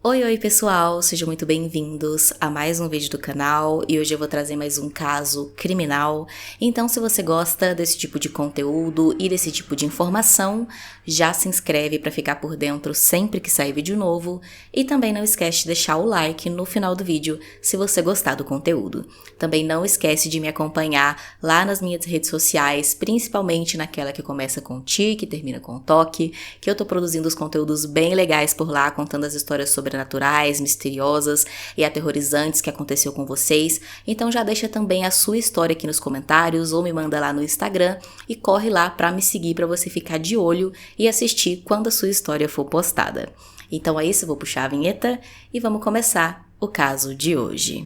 Oi pessoal, sejam muito bem-vindos a mais um vídeo do canal e hoje eu vou trazer mais um caso criminal. Então se você gosta desse tipo de conteúdo e desse tipo de informação, já se inscreve para ficar por dentro sempre que sair vídeo novo e também não esquece de deixar o like no final do vídeo se você gostar do conteúdo. Também não esquece de me acompanhar lá nas minhas redes sociais, principalmente naquela que começa com Ti, que termina com Toque, que eu tô produzindo os conteúdos bem legais por lá, contando as histórias sobrenaturais, misteriosas e aterrorizantes que aconteceu com vocês. Então já deixa também a sua história aqui nos comentários ou me manda lá no Instagram e corre lá pra me seguir pra você ficar de olho e assistir quando a sua história for postada. Então é isso, eu vou puxar a vinheta e vamos começar o caso de hoje.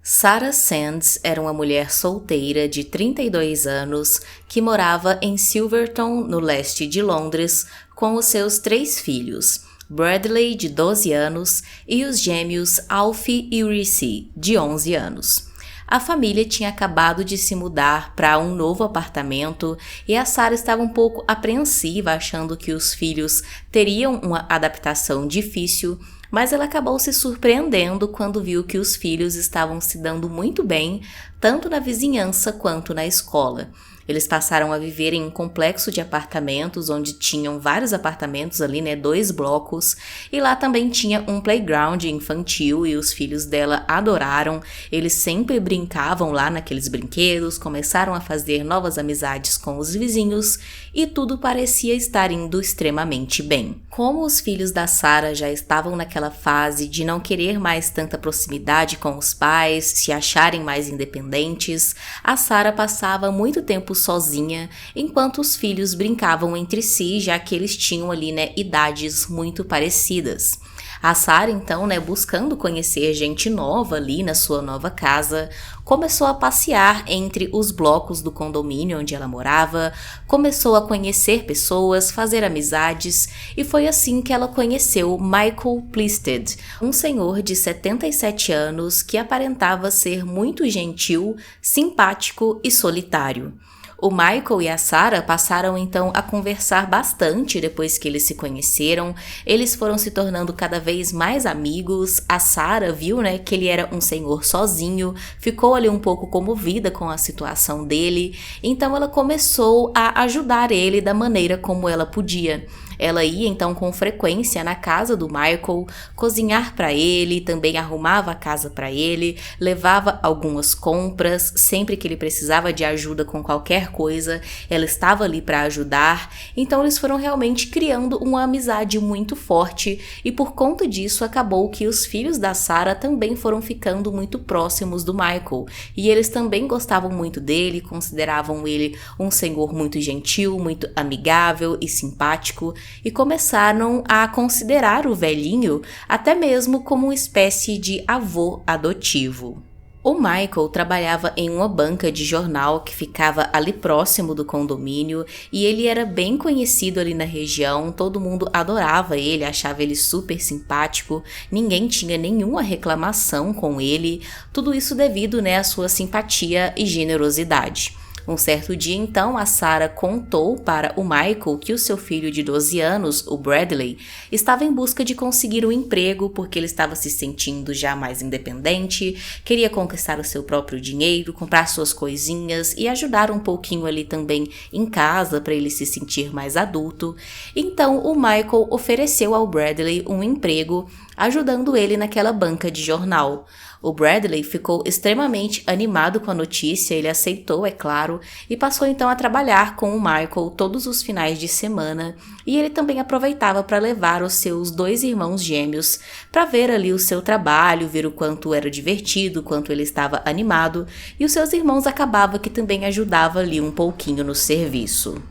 Sarah Sands era uma mulher solteira de 32 anos que morava em Silverton, no leste de Londres, com os seus 3 filhos, Bradley, de 12 anos, e os gêmeos Alfie e Reese, de 11 anos. A família tinha acabado de se mudar para um novo apartamento e a Sarah estava um pouco apreensiva, achando que os filhos teriam uma adaptação difícil, mas ela acabou se surpreendendo quando viu que os filhos estavam se dando muito bem, tanto na vizinhança quanto na escola. Eles passaram a viver em um complexo de apartamentos, onde tinham vários apartamentos ali, 2 blocos, e lá também tinha um playground infantil e os filhos dela adoraram. Eles sempre brincavam lá naqueles brinquedos, começaram a fazer novas amizades com os vizinhos e tudo parecia estar indo extremamente bem. Como os filhos da Sarah já estavam naquela fase de não querer mais tanta proximidade com os pais, se acharem mais independentes, a Sarah passava muito tempo sozinha, enquanto os filhos brincavam entre si, já que eles tinham ali, idades muito parecidas. A Sarah, então, buscando conhecer gente nova ali na sua nova casa, começou a passear entre os blocos do condomínio onde ela morava, começou a conhecer pessoas, fazer amizades, e foi assim que ela conheceu Michael Plested, um senhor de 77 anos que aparentava ser muito gentil, simpático e solitário. O Michael e a Sarah passaram então a conversar bastante depois que eles se conheceram. Eles foram se tornando cada vez mais amigos. A Sarah viu, que ele era um senhor sozinho, ficou ali um pouco comovida com a situação dele, então ela começou a ajudar ele da maneira como ela podia. Ela ia então com frequência na casa do Michael, cozinhar para ele, também arrumava a casa para ele, levava algumas compras, sempre que ele precisava de ajuda com qualquer coisa, ela estava ali para ajudar. Então eles foram realmente criando uma amizade muito forte e por conta disso acabou que os filhos da Sarah também foram ficando muito próximos do Michael e eles também gostavam muito dele, consideravam ele um senhor muito gentil, muito amigável e simpático, e começaram a considerar o velhinho até mesmo como uma espécie de avô adotivo. O Michael trabalhava em uma banca de jornal que ficava ali próximo do condomínio e ele era bem conhecido ali na região, todo mundo adorava ele, achava ele super simpático, ninguém tinha nenhuma reclamação com ele, tudo isso devido à sua simpatia e generosidade. Um certo dia, então, a Sarah contou para o Michael que o seu filho de 12 anos, o Bradley, estava em busca de conseguir um emprego porque ele estava se sentindo já mais independente, queria conquistar o seu próprio dinheiro, comprar suas coisinhas e ajudar um pouquinho ali também em casa para ele se sentir mais adulto. Então, o Michael ofereceu ao Bradley um emprego, ajudando ele naquela banca de jornal. O Bradley ficou extremamente animado com a notícia, ele aceitou, é claro, e passou então a trabalhar com o Michael todos os finais de semana, e ele também aproveitava para levar os seus 2 irmãos gêmeos para ver ali o seu trabalho, ver o quanto era divertido, o quanto ele estava animado, e os seus irmãos acabavam que também ajudavam ali um pouquinho no serviço.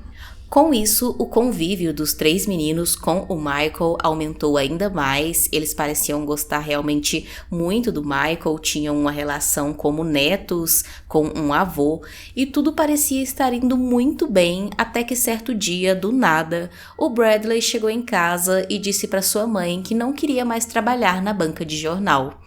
Com isso, o convívio dos 3 meninos com o Michael aumentou ainda mais, eles pareciam gostar realmente muito do Michael, tinham uma relação como netos com um avô, e tudo parecia estar indo muito bem, até que certo dia, do nada, o Bradley chegou em casa e disse para sua mãe que não queria mais trabalhar na banca de jornal.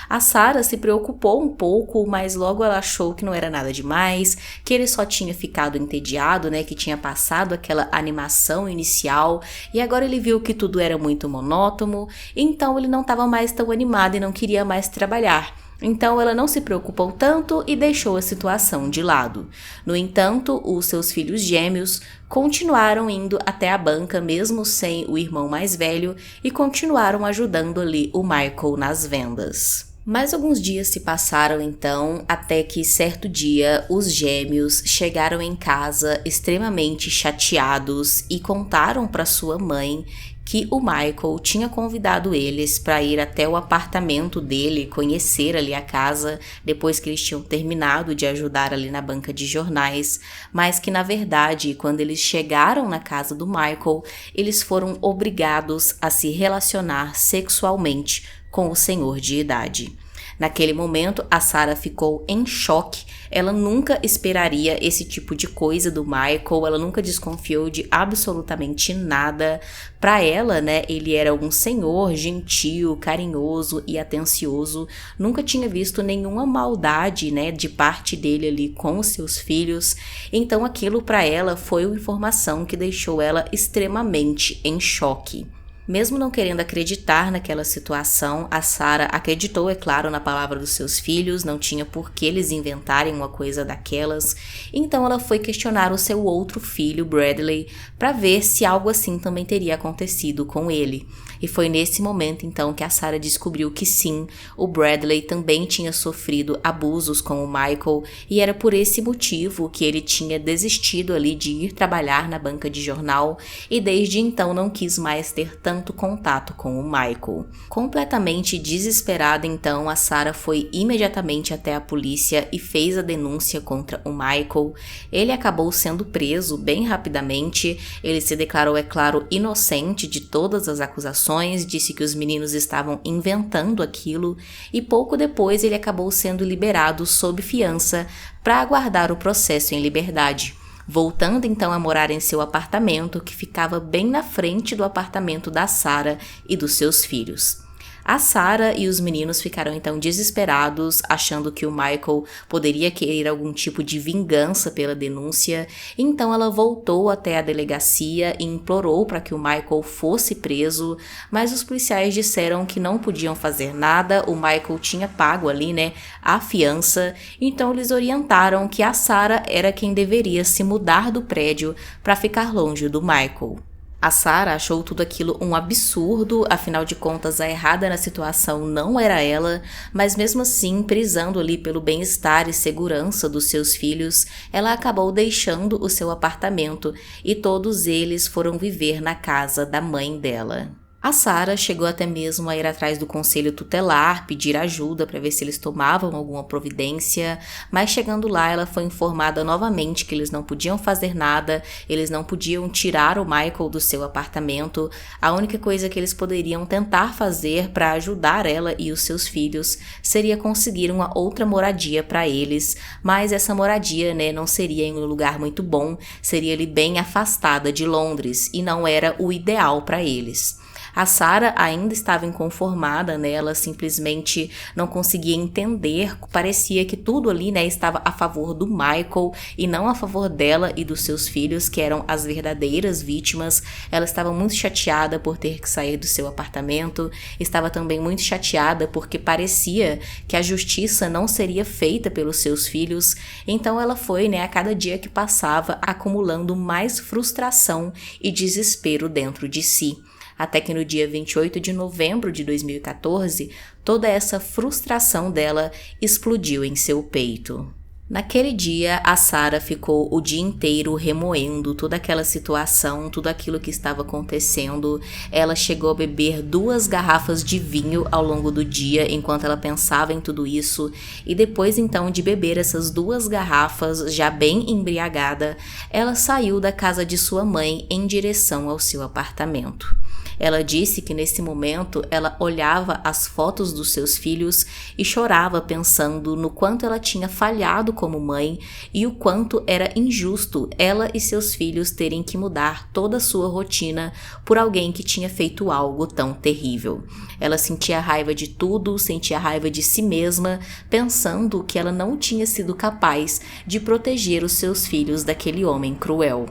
A Sarah se preocupou um pouco, mas logo ela achou que não era nada demais, que ele só tinha ficado entediado, né, que tinha passado aquela animação inicial e agora ele viu que tudo era muito monótono, então ele não estava mais tão animado e não queria mais trabalhar. Então ela não se preocupou tanto e deixou a situação de lado. No entanto, os seus filhos gêmeos continuaram indo até a banca mesmo sem o irmão mais velho e continuaram ajudando ali o Michael nas vendas. Mais alguns dias se passaram então, até que certo dia os gêmeos chegaram em casa extremamente chateados e contaram para sua mãe que o Michael tinha convidado eles para ir até o apartamento dele, conhecer ali a casa, depois que eles tinham terminado de ajudar ali na banca de jornais, mas que na verdade, quando eles chegaram na casa do Michael, eles foram obrigados a se relacionar sexualmente com o senhor de idade. Naquele momento, a Sarah ficou em choque. Ela nunca esperaria esse tipo de coisa do Michael, ela nunca desconfiou de absolutamente nada. Para ela, né, ele era um senhor gentil, carinhoso e atencioso. Nunca tinha visto nenhuma maldade, né, de parte dele ali com os seus filhos. Então aquilo para ela foi uma informação que deixou ela extremamente em choque. Mesmo não querendo acreditar naquela situação, a Sarah acreditou, é claro, na palavra dos seus filhos, não tinha por que eles inventarem uma coisa daquelas. Então ela foi questionar o seu outro filho, Bradley, para ver se algo assim também teria acontecido com ele. E foi nesse momento então que a Sarah descobriu que sim, o Bradley também tinha sofrido abusos com o Michael e era por esse motivo que ele tinha desistido ali de ir trabalhar na banca de jornal e desde então não quis mais ter tanto contato com o Michael. Completamente desesperada então, a Sarah foi imediatamente até a polícia e fez a denúncia contra o Michael. Ele acabou sendo preso bem rapidamente, ele se declarou, é claro, inocente de todas as acusações, disse que os meninos estavam inventando aquilo e pouco depois ele acabou sendo liberado sob fiança para aguardar o processo em liberdade. Voltando então a morar em seu apartamento, que ficava bem na frente do apartamento da Sarah e dos seus filhos. A Sarah e os meninos ficaram então desesperados, achando que o Michael poderia querer algum tipo de vingança pela denúncia, então ela voltou até a delegacia e implorou para que o Michael fosse preso, mas os policiais disseram que não podiam fazer nada, o Michael tinha pago ali, né, a fiança, então eles orientaram que a Sarah era quem deveria se mudar do prédio para ficar longe do Michael. A Sarah achou tudo aquilo um absurdo, afinal de contas a errada na situação não era ela, mas mesmo assim, prezando ali pelo bem-estar e segurança dos seus filhos, ela acabou deixando o seu apartamento e todos eles foram viver na casa da mãe dela. A Sarah chegou até mesmo a ir atrás do conselho tutelar, pedir ajuda para ver se eles tomavam alguma providência, mas chegando lá ela foi informada novamente que eles não podiam fazer nada, eles não podiam tirar o Michael do seu apartamento, a única coisa que eles poderiam tentar fazer para ajudar ela e os seus filhos seria conseguir uma outra moradia para eles, mas essa moradia, né, não seria em um lugar muito bom, seria ali bem afastada de Londres e não era o ideal para eles. A Sarah ainda estava inconformada, né? Ela simplesmente não conseguia entender, parecia que tudo ali, né, estava a favor do Michael e não a favor dela e dos seus filhos, que eram as verdadeiras vítimas. Ela estava muito chateada por ter que sair do seu apartamento, estava também muito chateada porque parecia que a justiça não seria feita pelos seus filhos, então ela foi, né, a cada dia que passava acumulando mais frustração e desespero dentro de si. Até que no dia 28 de novembro de 2014, toda essa frustração dela explodiu em seu peito. Naquele dia, a Sarah ficou o dia inteiro remoendo toda aquela situação, tudo aquilo que estava acontecendo. Ela chegou a beber 2 garrafas de vinho ao longo do dia, enquanto ela pensava em tudo isso. E depois, então, de beber essas 2 garrafas, já bem embriagada, ela saiu da casa de sua mãe em direção ao seu apartamento. Ela disse que nesse momento ela olhava as fotos dos seus filhos e chorava pensando no quanto ela tinha falhado como mãe e o quanto era injusto ela e seus filhos terem que mudar toda a sua rotina por alguém que tinha feito algo tão terrível. Ela sentia raiva de tudo, sentia raiva de si mesma, pensando que ela não tinha sido capaz de proteger os seus filhos daquele homem cruel.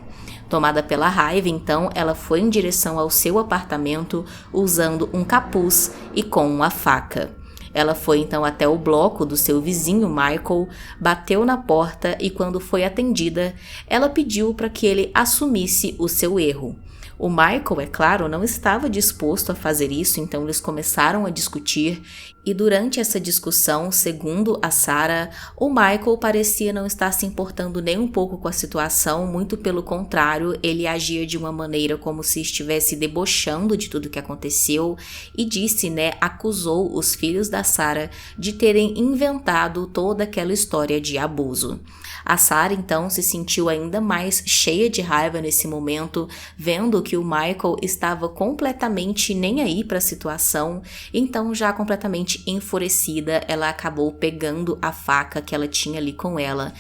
Tomada pela raiva, então, ela foi em direção ao seu apartamento usando um capuz e com uma faca. Ela foi então até o bloco do seu vizinho Michael, bateu na porta e quando foi atendida, ela pediu para que ele assumisse o seu erro. O Michael, é claro, não estava disposto a fazer isso, então eles começaram a discutir e durante essa discussão, segundo a Sarah, o Michael parecia não estar se importando nem um pouco com a situação, muito pelo contrário, ele agia de uma maneira como se estivesse debochando de tudo que aconteceu e disse, acusou os filhos da Sarah de terem inventado toda aquela história de abuso. A Sarah então se sentiu ainda mais cheia de raiva nesse momento, vendo que o Michael estava completamente nem aí para a situação, então já completamente enfurecida, ela acabou pegando a faca que ela tinha ali com ela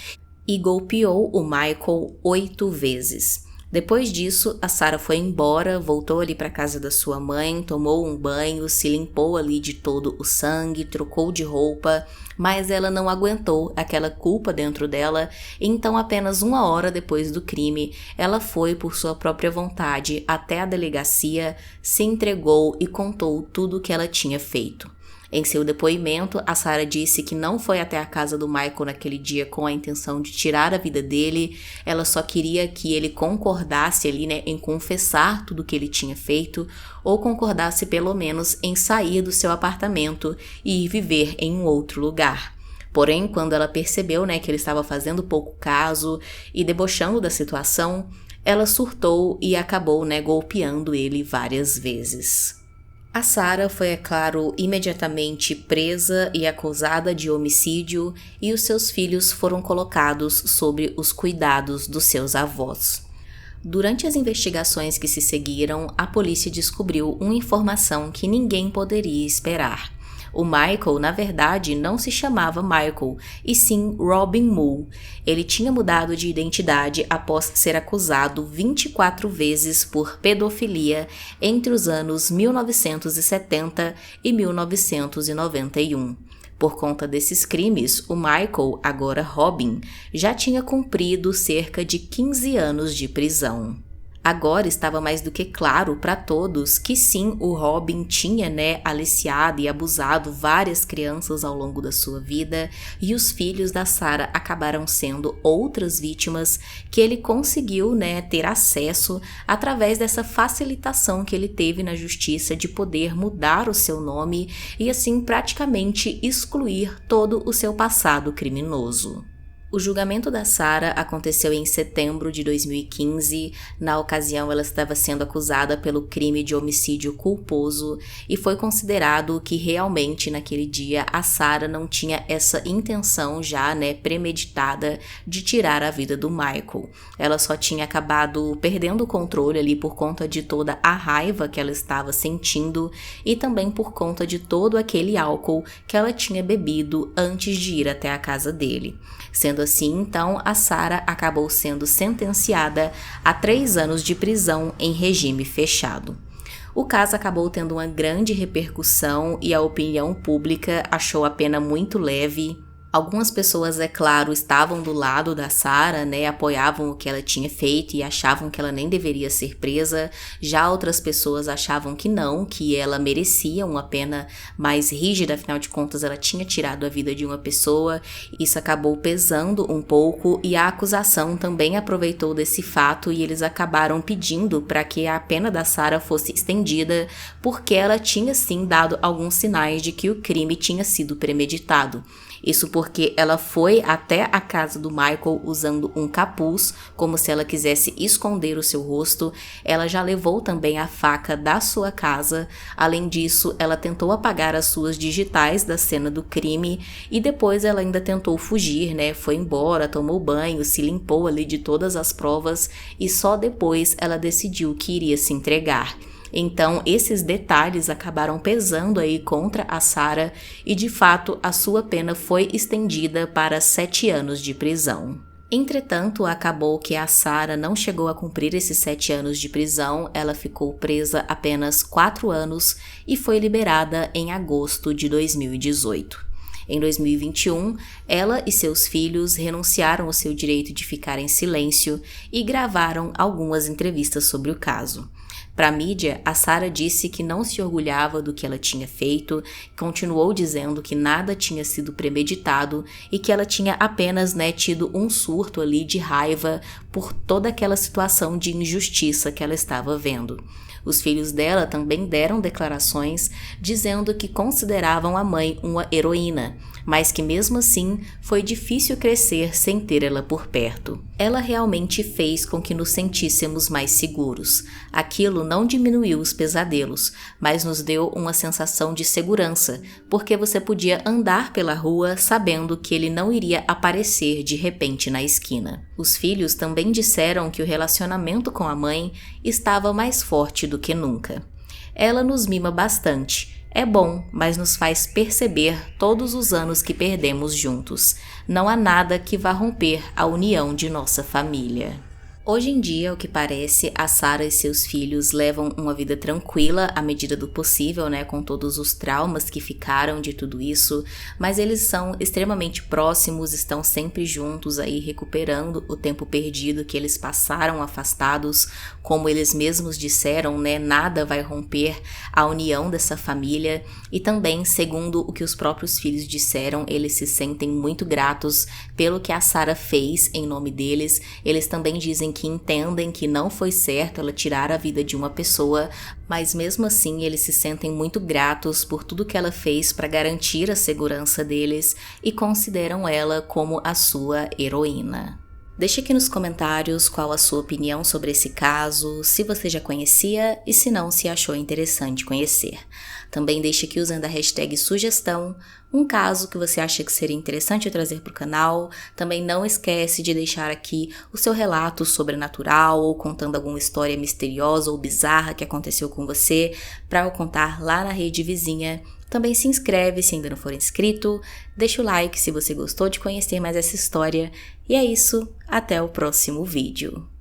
e golpeou o Michael 8 vezes. Depois disso, a Sarah foi embora, voltou ali para casa da sua mãe, tomou um banho, se limpou ali de todo o sangue, trocou de roupa, mas ela não aguentou aquela culpa dentro dela, então apenas 1 hora depois do crime, ela foi por sua própria vontade até a delegacia, se entregou e contou tudo o que ela tinha feito. Em seu depoimento, a Sarah disse que não foi até a casa do Michael naquele dia com a intenção de tirar a vida dele, ela só queria que ele concordasse ali, em confessar tudo que ele tinha feito, ou concordasse pelo menos em sair do seu apartamento e ir viver em um outro lugar. Porém, quando ela percebeu, que ele estava fazendo pouco caso e debochando da situação, ela surtou e acabou, golpeando ele várias vezes. A Sarah foi, é claro, imediatamente presa e acusada de homicídio e os seus filhos foram colocados sob os cuidados dos seus avós. Durante as investigações que se seguiram, a polícia descobriu uma informação que ninguém poderia esperar. O Michael, na verdade, não se chamava Michael, e sim Robin Mull. Ele tinha mudado de identidade após ser acusado 24 vezes por pedofilia entre os anos 1970 e 1991. Por conta desses crimes, o Michael, agora Robin, já tinha cumprido cerca de 15 anos de prisão. Agora estava mais do que claro para todos que sim, o Robin tinha, aliciado e abusado várias crianças ao longo da sua vida e os filhos da Sarah acabaram sendo outras vítimas que ele conseguiu, ter acesso através dessa facilitação que ele teve na justiça de poder mudar o seu nome e assim praticamente excluir todo o seu passado criminoso. O julgamento da Sarah aconteceu em setembro de 2015. Na ocasião, ela estava sendo acusada pelo crime de homicídio culposo e foi considerado que realmente naquele dia a Sarah não tinha essa intenção já, premeditada de tirar a vida do Michael. Ela só tinha acabado perdendo o controle ali por conta de toda a raiva que ela estava sentindo e também por conta de todo aquele álcool que ela tinha bebido antes de ir até a casa dele. Sendo assim, então, a Sarah acabou sendo sentenciada a 3 anos de prisão em regime fechado. O caso acabou tendo uma grande repercussão e a opinião pública achou a pena muito leve. Algumas pessoas, é claro, estavam do lado da Sarah, apoiavam o que ela tinha feito e achavam que ela nem deveria ser presa. Já outras pessoas achavam que não, que ela merecia uma pena mais rígida, afinal de contas ela tinha tirado a vida de uma pessoa. Isso acabou pesando um pouco e a acusação também aproveitou desse fato e eles acabaram pedindo para que a pena da Sarah fosse estendida porque ela tinha sim dado alguns sinais de que o crime tinha sido premeditado. Isso porque ela foi até a casa do Michael usando um capuz, como se ela quisesse esconder o seu rosto. Ela já levou também a faca da sua casa. Além disso, ela tentou apagar as suas digitais da cena do crime e depois ela ainda tentou fugir, Foi embora, tomou banho, se limpou ali de todas as provas e só depois ela decidiu que iria se entregar. Então, esses detalhes acabaram pesando aí contra a Sarah e, de fato, a sua pena foi estendida para 7 anos de prisão. Entretanto, acabou que a Sarah não chegou a cumprir esses 7 anos de prisão, ela ficou presa apenas 4 anos e foi liberada em agosto de 2018. Em 2021, ela e seus filhos renunciaram ao seu direito de ficar em silêncio e gravaram algumas entrevistas sobre o caso. Para a mídia, a Sarah disse que não se orgulhava do que ela tinha feito, continuou dizendo que nada tinha sido premeditado e que ela tinha apenas tido um surto ali de raiva por toda aquela situação de injustiça que ela estava vendo. Os filhos dela também deram declarações dizendo que consideravam a mãe uma heroína, mas que mesmo assim foi difícil crescer sem ter ela por perto. Ela realmente fez com que nos sentíssemos mais seguros. Aquilo não diminuiu os pesadelos, mas nos deu uma sensação de segurança, porque você podia andar pela rua sabendo que ele não iria aparecer de repente na esquina. Os filhos também disseram que o relacionamento com a mãe estava mais forte do que nunca. Ela nos mima bastante. É bom, mas nos faz perceber todos os anos que perdemos juntos. Não há nada que vá romper a união de nossa família. Hoje em dia, ao que parece, a Sarah e seus filhos levam uma vida tranquila à medida do possível, com todos os traumas que ficaram de tudo isso, mas eles são extremamente próximos, estão sempre juntos aí recuperando o tempo perdido que eles passaram afastados, como eles mesmos disseram, nada vai romper a união dessa família, e também, segundo o que os próprios filhos disseram, eles se sentem muito gratos pelo que a Sarah fez em nome deles. Eles também dizem que entendem que não foi certo ela tirar a vida de uma pessoa, mas mesmo assim eles se sentem muito gratos por tudo que ela fez para garantir a segurança deles e consideram ela como a sua heroína. Deixe aqui nos comentários qual a sua opinião sobre esse caso, se você já conhecia e se não, se achou interessante conhecer. Também deixe aqui usando a hashtag sugestão um caso que você acha que seria interessante eu trazer para o canal. Também não esquece de deixar aqui o seu relato sobrenatural ou contando alguma história misteriosa ou bizarra que aconteceu com você para eu contar lá na rede vizinha. Também se inscreve se ainda não for inscrito, deixa o like se você gostou de conhecer mais essa história. E é isso, até o próximo vídeo.